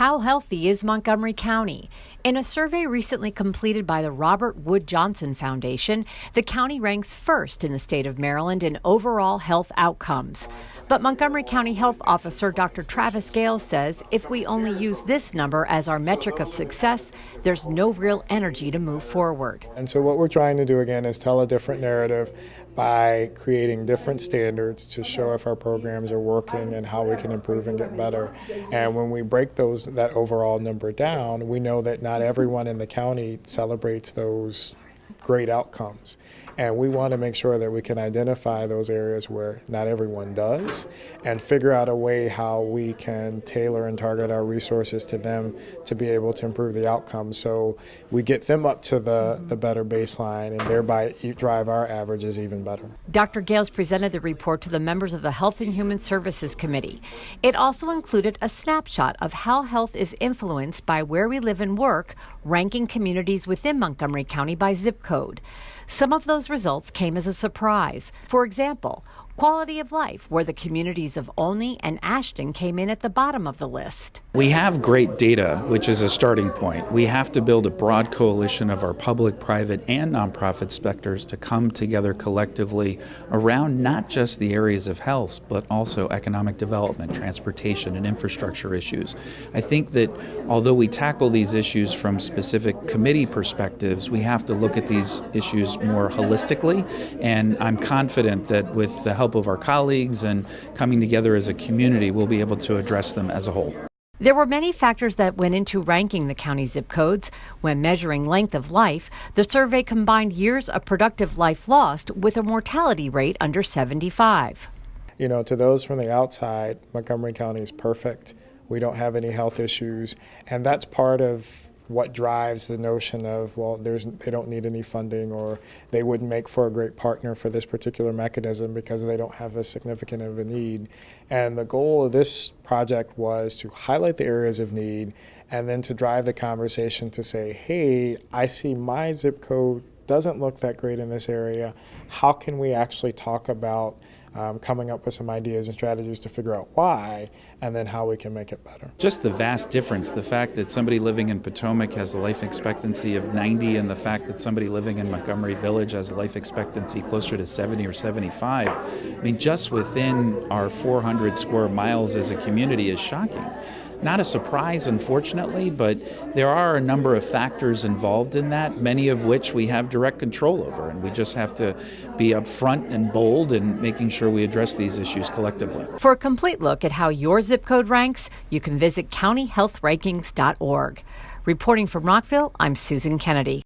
How healthy is Montgomery County? In a survey recently completed by the Robert Wood Johnson Foundation, the county ranks first in the state of Maryland in overall health outcomes. But Montgomery County Health Officer Dr.Travis says if we only use this number as our metric of success, there's no real energy to move forward. And so what we're trying to do again is tell a different narrative by creating different standards to show if our programs are working and how we can improve and get better. And when we break that overall number down, we know that not everyone in the county celebrates those great outcomes. And we want to make sure that we can identify those areas where not everyone does and figure out a way how we can tailor and target our resources to them to be able to improve the outcomes so we get them up to the better baseline and thereby drive our averages even better. Dr. Gales presented the report to the members of the Health and Human Services Committee. It also included a snapshot of how health is influenced by where we live and work, ranking communities within Montgomery County by zip code. Some of those results came as a surprise. For example, quality of life, where the communities of Olney and Ashton came in at the bottom of the list. We have great data, which is a starting point. We have to build a broad coalition of our public, private, and nonprofit sectors to come together collectively around not just the areas of health, but also economic development, transportation, and infrastructure issues. I think that although we tackle these issues from specific committee perspectives, we have to look at these issues more holistically, and I'm confident that with the help of our colleagues and coming together as a community, we'll be able to address them as a whole. There were many factors that went into ranking the county zip codes. When measuring length of life, the survey combined years of productive life lost with a mortality rate under 75. You know, to those from the outside, Montgomery County is perfect. We don't have any health issues, and that's part of what drives the notion of, well, they don't need any funding, or they wouldn't make for a great partner for this particular mechanism because they don't have as significant of a need. And the goal of this project was to highlight the areas of need and then to drive the conversation to say, hey, I see my zip code doesn't look that great in this area. How can we actually talk about coming up with some ideas and strategies to figure out why and then how we can make it better. Just the vast difference, the fact that somebody living in Potomac has a life expectancy of 90 and the fact that somebody living in Montgomery Village has a life expectancy closer to 70 or 75, I mean, just within our 400 square miles as a community is shocking. Not a surprise, unfortunately, but there are a number of factors involved in that, many of which we have direct control over, and we just have to be upfront and bold in making sure we address these issues collectively. For a complete look at how your zip code ranks, you can visit countyhealthrankings.org. Reporting from Rockville, I'm Susan Kenedy.